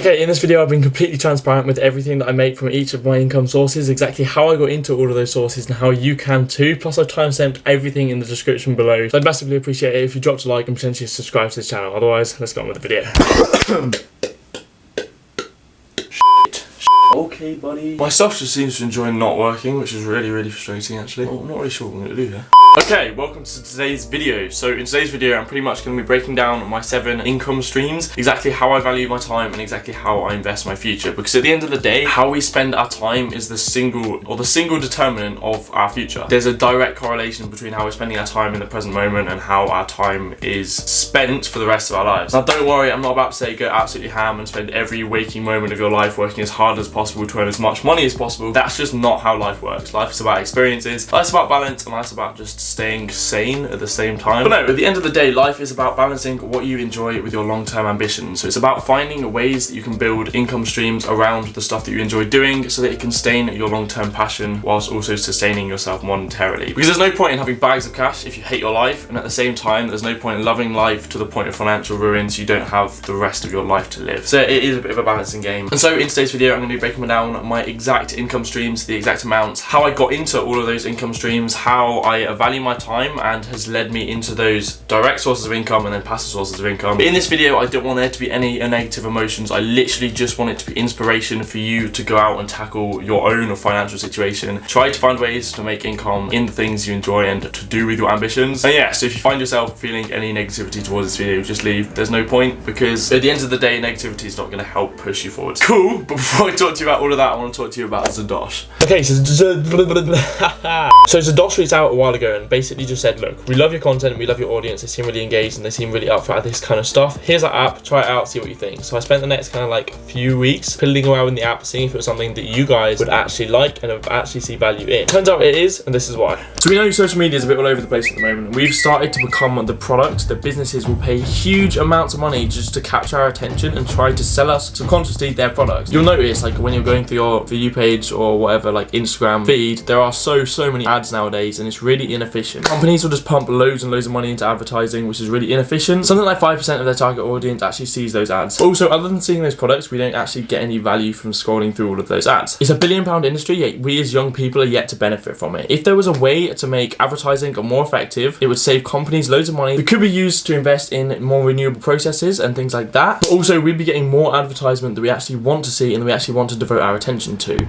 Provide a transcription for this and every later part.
Okay, in this video I've been completely transparent with everything that I make from each of my income sources, exactly how I got into all of those sources and how you can too, plus I've timestamped everything in the description below. So I'd massively appreciate it if you dropped a like and potentially subscribe to this channel. Otherwise, let's get on with the video. Okay, buddy. My stuff just seems to enjoy not working, which is really frustrating actually. I'm not really sure what I'm going to do here. Okay, welcome to today's video. So in today's video, I'm pretty much going to be breaking down my 7 income streams, exactly how I value my time and exactly how I invest my future. Because at the end of the day, how we spend our time is the single determinant of our future. There's a direct correlation between how we're spending our time in the present moment and how our time is spent for the rest of our lives. Now don't worry, I'm not about to say go absolutely ham and spend every waking moment of your life working as hard as possible to earn as much money as possible. That's just not how life works. Life is about experiences, life's about balance, and life's about just staying sane at the same time. But no, at the end of the day, life is about balancing what you enjoy with your long-term ambitions. So it's about finding ways that you can build income streams around the stuff that you enjoy doing so that it can sustain your long-term passion whilst also sustaining yourself monetarily. Because there's no point in having bags of cash if you hate your life, and at the same time there's no point in loving life to the point of financial ruin so you don't have the rest of your life to live. So it is a bit of a balancing game. And so in today's video I'm going to be breaking down my exact income streams, the exact amounts, how I got into all of those income streams, how I value my time and has led me into those direct sources of income and then passive sources of income. But in this video, I don't want there to be any negative emotions. I literally just want it to be inspiration for you to go out and tackle your own financial situation. Try to find ways to make income in the things you enjoy and to do with your ambitions. And yeah, so if you find yourself feeling any negativity towards this video, just leave. There's no point, because at the end of the day, negativity is not going to help push you forward. Cool, but before I talk to you about all of that, I want to talk to you about Zedosh. Okay, so Zedosh reached out a while ago and basically just said, look, we love your content, we love your audience, they seem really engaged and they seem really up for this kind of stuff. Here's our app, try it out, see what you think. So I spent the next kind of like few weeks piddling around in the app, seeing if it was something that you guys would actually like and would actually see value in. Turns out it is, and this is why. So we know social media is a bit all over the place at the moment. We've started to become the product that businesses will pay huge amounts of money just to capture our attention and try to sell us subconsciously their products. You'll notice, like when you're going through your For You page or whatever, like Instagram feed, there are so many ads nowadays, and it's really inefficient. Companies will just pump loads and loads of money into advertising, which is really inefficient. Something like 5% of their target audience actually sees those ads. Also, other than seeing those products, we don't actually get any value from scrolling through all of those ads. It's a £1 billion industry, yet we as young people are yet to benefit from it. If there was a way to make advertising more effective, it would save companies loads of money that could be used to invest in more renewable processes and things like that. But also, we'd be getting more advertisement that we actually want to see and that we actually want to devote our attention to.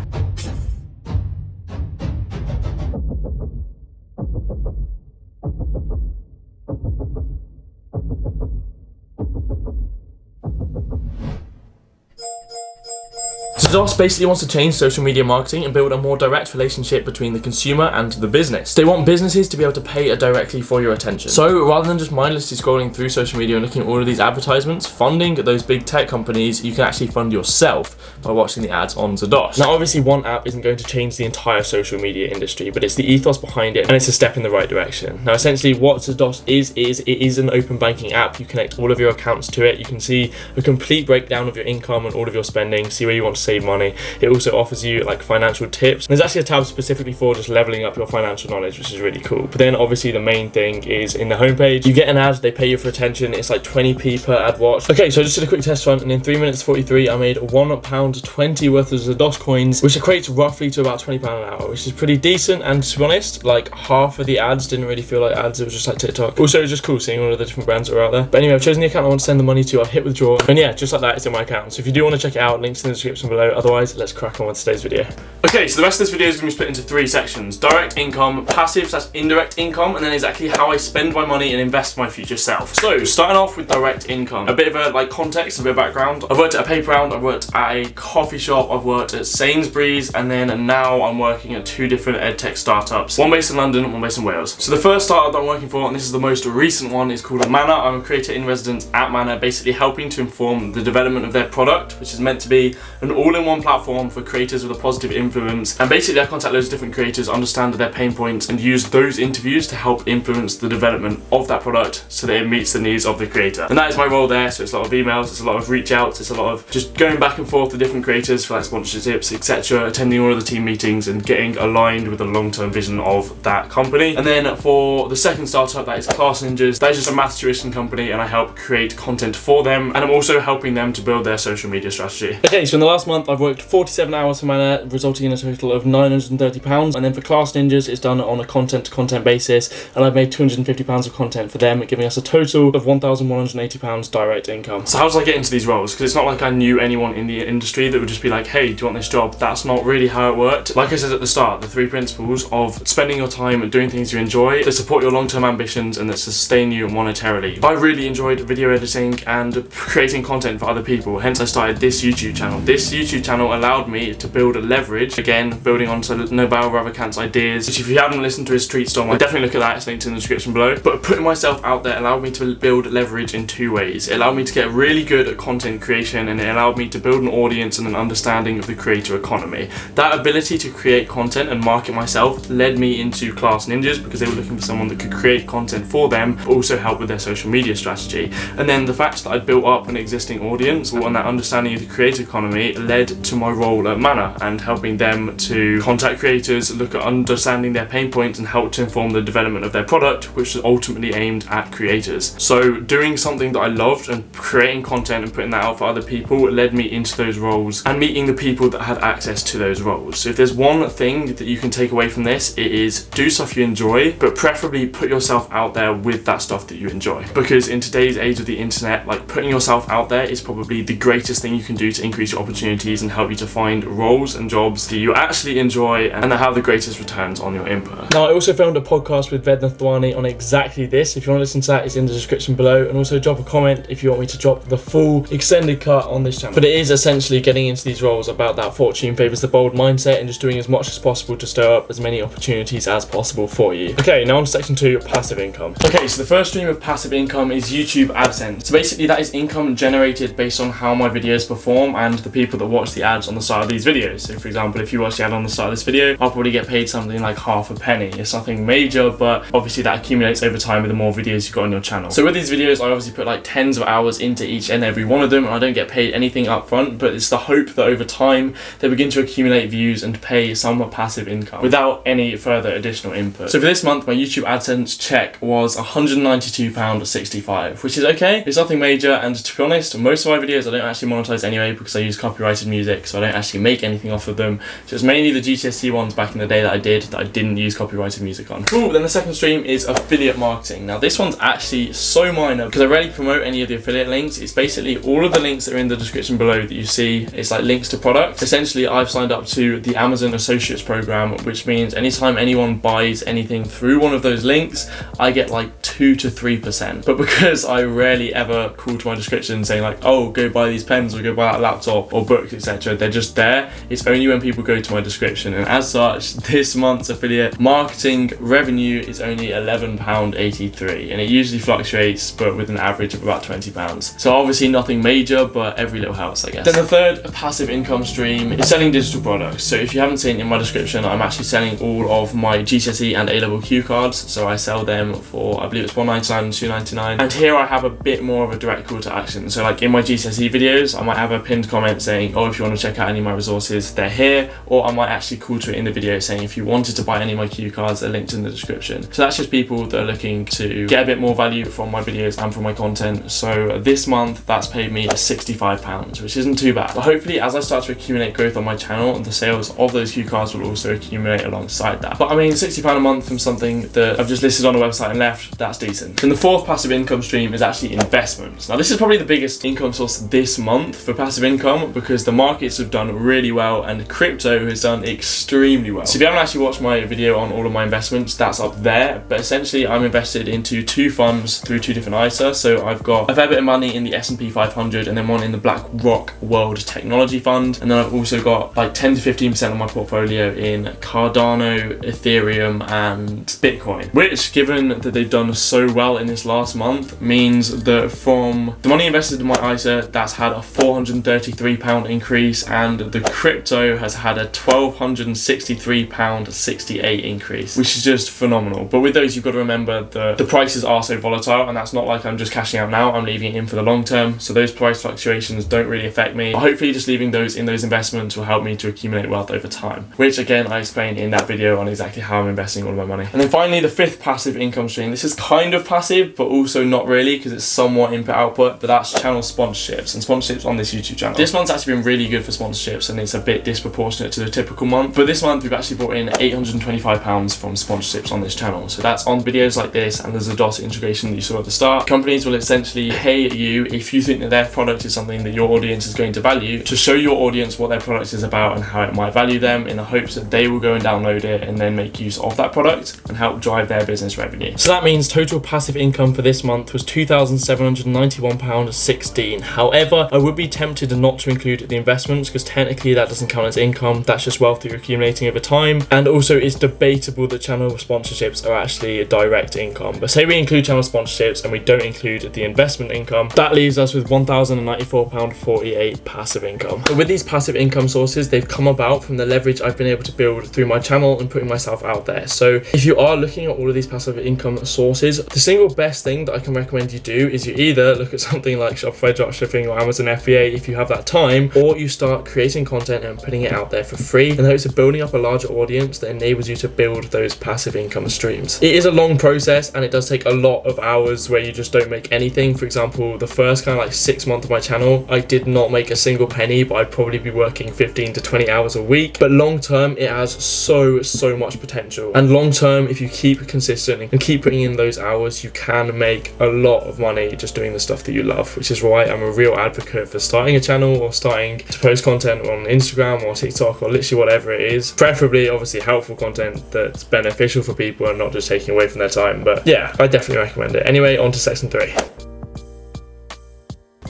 Zedosh basically wants to change social media marketing and build a more direct relationship between the consumer and the business. They want businesses to be able to pay directly for your attention. So rather than just mindlessly scrolling through social media and looking at all of these advertisements, funding those big tech companies, you can actually fund yourself by watching the ads on Zedosh. Now obviously one app isn't going to change the entire social media industry, but it's the ethos behind it and it's a step in the right direction. Now essentially what Zedosh is it is an open banking app. You connect all of your accounts to it. You can see a complete breakdown of your income and all of your spending, see where you want to save money. It also offers you like financial tips. There's actually a tab specifically for just leveling up your financial knowledge, which is really cool. But then obviously the main thing is in the homepage, you get an ad, they pay you for attention. It's like 20p per ad watch. Okay, so I just did a quick test run and in 3 minutes 43, I made £1.20 worth of Zedosh coins, which equates roughly to about £20 an hour, which is pretty decent. And to be honest, like half of the ads didn't really feel like ads. It was just like TikTok. Also, it was just cool seeing all of the different brands that are out there. But anyway, I've chosen the account I want to send the money to. I've hit withdraw. And yeah, just like that, it's in my account. So if you do want to check it out, links in the description below. Otherwise, let's crack on with today's video. Okay, so the rest of this video is going to be split into 3 sections: direct income, passive/indirect income, and then exactly how I spend my money and invest my future self. So starting off with direct income, a bit of a like context, a bit of background. I've worked at a paper round, I've worked at a coffee shop, I've worked at Sainsbury's, and then now I'm working at 2 different edtech startups, one based in London, one based in Wales. So the first startup that I'm working for, and this is the most recent one, is called Manor. I'm a creator in residence at Manor, basically helping to inform the development of their product, which is meant to be an all-in-one all-in-one platform for creators with a positive influence, and basically I contact loads of different creators, understand their pain points, and use those interviews to help influence the development of that product so that it meets the needs of the creator. And that is my role there. So it's a lot of emails, it's a lot of reach outs, it's a lot of just going back and forth to different creators for like sponsorships, etc., attending all of the team meetings and getting aligned with the long-term vision of that company. And then for the second startup, that is Class Ninjas. That is just a maths tuition company, and I help create content for them, and I'm also helping them to build their social media strategy. Okay, so in the last month I've worked 47 hours for Mana, resulting in a total of £930, and then for Class Ninjas it's done on a content-to-content basis, and I've made £250 of content for them, giving us a total of £1,180 direct income. So how did I get into these roles? Because it's not like I knew anyone in the industry that would just be like, hey, do you want this job? That's not really how it worked. Like I said at the start, the 3 principles of spending your time doing things you enjoy, that support your long-term ambitions, and that sustain you monetarily. I really enjoyed video editing and creating content for other people, hence I started this YouTube channel. This YouTube channel allowed me to build a leverage, again, building on Nobel Ravikant's ideas, which if you haven't listened to his tweet storm, I'd definitely look at that, it's linked in the description below. But putting myself out there allowed me to build leverage in 2 ways. It allowed me to get really good at content creation, and it allowed me to build an audience and an understanding of the creator economy. That ability to create content and market myself led me into Class Ninjas, because they were looking for someone that could create content for them, but also help with their social media strategy. And then the fact that I'd built up an existing audience and that understanding of the creator economy led to my role at Mana, and helping them to contact creators, look at understanding their pain points, and help to inform the development of their product, which was ultimately aimed at creators. So doing something that I loved and creating content and putting that out for other people led me into those roles and meeting the people that had access to those roles. So if there's one thing that you can take away from this, it is do stuff you enjoy, but preferably put yourself out there with that stuff that you enjoy. Because in today's age of the internet, like, putting yourself out there is probably the greatest thing you can do to increase your opportunities and help you to find roles and jobs that you actually enjoy and that have the greatest returns on your input. Now, I also filmed a podcast with Ved Nathwani on exactly this. If you want to listen to that, it's in the description below, and also drop a comment if you want me to drop the full extended cut on this channel. But it is essentially getting into these roles about that fortune favours the bold mindset, and just doing as much as possible to stir up as many opportunities as possible for you. Okay, now on to section 2, passive income. Okay, so the first stream of passive income is YouTube AdSense. So basically that is income generated based on how my videos perform and the people that watch the ads on the side of these videos. So for example, if you watch the ad on the side of this video, I'll probably get paid something like half a penny. It's nothing major, but obviously that accumulates over time with the more videos you've got on your channel. So with these videos, I obviously put like tens of hours into each and every one of them, and I don't get paid anything up front, but it's the hope that over time they begin to accumulate views and pay some passive income without any further additional input. So for this month, my YouTube AdSense check was £192.65, which is okay. It's nothing major, and to be honest, most of my videos I don't actually monetize anyway because I use copyrighted music, so I don't actually make anything off of them. So it's mainly the GCSE ones back in the day that I didn't use copyrighted music on. Cool, then the second stream is affiliate marketing. Now this one's actually so minor because I rarely promote any of the affiliate links. It's basically all of the links that are in the description below that you see. It's like links to products. Essentially, I've signed up to the Amazon Associates program, which means anytime anyone buys anything through one of those links, I get like 2 to 3%. But because I rarely ever call to my description saying like, oh, go buy these pens or go buy that laptop or books, etc., they're just there. It's only when people go to my description, and as such, this month's affiliate marketing revenue is only £11.83, and it usually fluctuates, but with an average of about £20. So obviously nothing major, but every little helps, I guess. Then the third passive income stream is selling digital products. So if you haven't seen in my description, I'm actually selling all of my GCSE and A-level cue cards. So I sell them for, I believe it's £1.99 and £2.99. And here I have a bit more of a direct call to action. So like in my GCSE videos, I might have a pinned comment saying, oh, if you want to check out any of my resources, they're here. Or I might actually call to it in the video saying, if you wanted to buy any of my cue cards, they're linked in the description. So that's just people that are looking to get a bit more value from my videos and from my content. So this month, that's paid me £65, which isn't too bad. But hopefully, as I start to accumulate growth on my channel, the sales of those cue cards will also accumulate alongside that. But I mean, £60 a month from something that I've just listed on a website and left, that's decent. And the fourth passive income stream is actually investments. Now, this is probably the biggest income source this month for passive income because the markets have done really well and crypto has done extremely well. So if you haven't actually watched my video on all of my investments, that's up there. But essentially, I'm invested into 2 funds through 2 different ISA. So I've got a fair bit of money in the S&P 500 and then one in the BlackRock World Technology Fund. And then I've also got like 10 to 15% of my portfolio in Cardano, Ethereum, and Bitcoin, which, given that they've done so well in this last month, means that from the money invested in my ISA, that's had a £433 increase, and the crypto has had a £1,263.68 increase, which is just phenomenal. But with those, you've got to remember the prices are so volatile, and that's not like I'm just cashing out now, I'm leaving it in for the long term. So those price fluctuations don't really affect me. But hopefully just leaving those in those investments will help me to accumulate wealth over time, which again, I explained in that video on exactly how I'm investing all of my money. And then finally, the fifth passive income stream. This is kind of passive, but also not really, because it's somewhat input output, but that's channel sponsorships and sponsorships on this YouTube channel. This month's actually been really good for sponsorships, and it's a bit disproportionate to the typical month. But this month, we've actually brought in £825 from sponsorships on this channel. So that's on videos like this and the Zedosh integration that you saw at the start. Companies will essentially pay you if you think that their product is something that your audience is going to value, to show your audience what their product is about and how it might value them, in the hopes that they will go and download it and then make use of that product and help drive their business revenue. So that means total passive income for this month was £2,791.16. However, I would be tempted not to include the investments, because technically that doesn't count as income. That's just wealth that you're accumulating over time. And also, it's debatable that channel sponsorships are actually a direct income. But say we include channel sponsorships and we don't include the investment income, that leaves us with £1,094.48 passive income. But with these passive income sources, they've come about from the leverage I've been able to build through my channel and putting myself out there. So if you are looking at all of these passive income sources, the single best thing that I can recommend you do is you either look at something like Shopify dropshipping or Amazon FBA if you have that time, or you start creating content and putting it out there for free in the hopes of building up a larger audience that enables you to build those passive income streams. It is a long process, and it does take a lot of hours where you just don't make anything. For example, the first kind of like 6 months of my channel, I did not make a single penny, but I'd probably be working 15 to 20 hours a week. But long term, it has so much potential. And long term, if you keep consistent and keep putting in those hours, you can make a lot of money just doing the stuff that you love, which is why I'm a real advocate for starting a channel or starting to post content on Instagram or TikTok or literally whatever it is. Preferably, obviously, helpful content that's beneficial for people and not just taking away from their time. But yeah, I definitely recommend it. Anyway, on to section 3.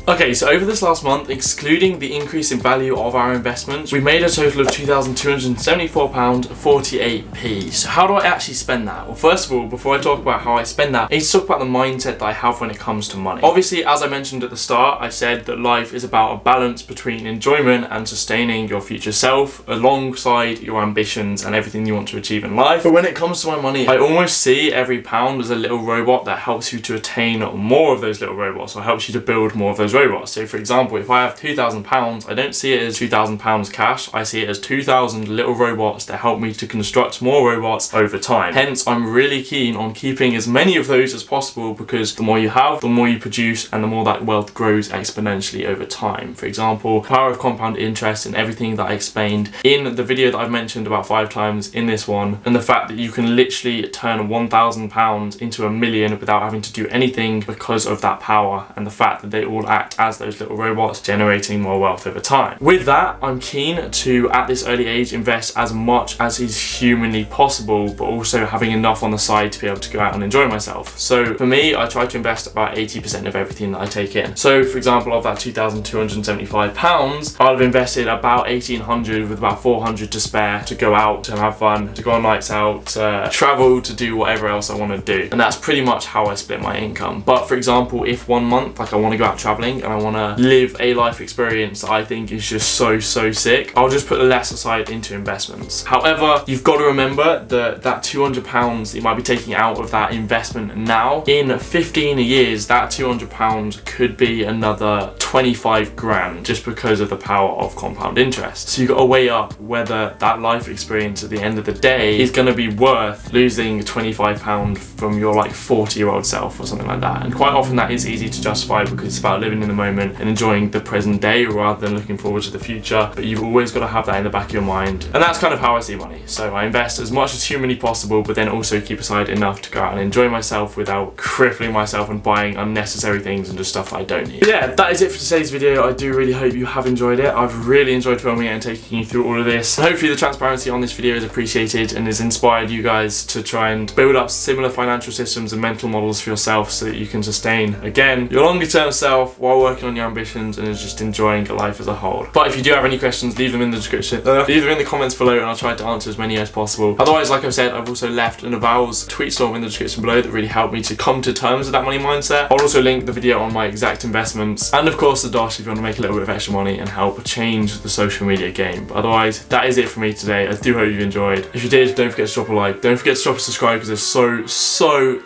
Okay, so over this last month, excluding the increase in value of our investments, we made a total of £2,274.48. So how do I actually spend that? Well, first of all, before I talk about how I spend that, I need to talk about the mindset that I have when it comes to money. Obviously, as I mentioned at the start, I said that life is about a balance between enjoyment and sustaining your future self alongside your ambitions and everything you want to achieve in life. But when it comes to my money, I almost see every pound as a little robot that helps you to attain more of those little robots, or helps you to build more of those robots. So for example, if I have £2,000, I don't see it as £2,000 cash, I see it as 2,000 little robots that help me to construct more robots over time. Hence, I'm really keen on keeping as many of those as possible, because the more you have, the more you produce, and the more that wealth grows exponentially over time. For example, power of compound interest and everything that I explained in the video that I've mentioned about 5 times in this one, and the fact that you can literally turn £1,000 into £1 million without having to do anything because of that power, and the fact that they all act as those little robots, generating more wealth over time. With that, I'm keen to, at this early age, invest as much as is humanly possible, but also having enough on the side to be able to go out and enjoy myself. So for me, I try to invest about 80% of everything that I take in. So for example, of that £2,275, I'll have invested about 1,800 with about 400 to spare to go out, to have fun, to go on nights out, travel, to do whatever else I want to do. And that's pretty much how I split my income. But for example, if one month, like I want to go out traveling and I want to live a life experience that I think is just so sick, I'll just put less aside into investments. However, you've got to remember that £200 that you might be taking out of that investment now, in 15 years, that £200 could be another 25 grand, just because of the power of compound interest. So you've got to weigh up whether that life experience at the end of the day is going to be worth losing £25 from your like 40-year-old self or something like that. And quite often that is easy to justify, because it's about living in the moment and enjoying the present day rather than looking forward to the future. But you've always got to have that in the back of your mind. And that's kind of how I see money. So I invest as much as humanly possible, but then also keep aside enough to go out and enjoy myself without crippling myself and buying unnecessary things and just stuff that I don't need. But yeah, that is it for today's video. I do really hope you have enjoyed it. I've really enjoyed filming it and taking you through all of this. And hopefully the transparency on this video is appreciated and has inspired you guys to try and build up similar financial systems and mental models for yourself, so that you can sustain, again, your longer term self while while working on your ambitions and just enjoying life as a whole. But if you do have any questions, leave them in the description. Leave them in the comments below and I'll try to answer as many as possible. Otherwise, like I've said, I've also left an avowals tweet storm in the description below that really helped me to come to terms with that money mindset. I'll also link the video on my exact investments and of course Zedosh if you want to make a little bit of extra money and help change the social media game. But otherwise, that is it for me today. I do hope you enjoyed. If you did, don't forget to drop a like. Don't forget to drop a subscribe because there's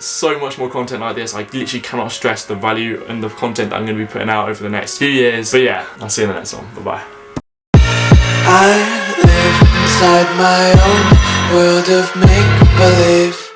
so much more content like this. I literally cannot stress the value and the content that I'm going to be putting out over the next few years. But yeah, I'll see you in the next one. Bye bye. I live inside my own world of make-believe.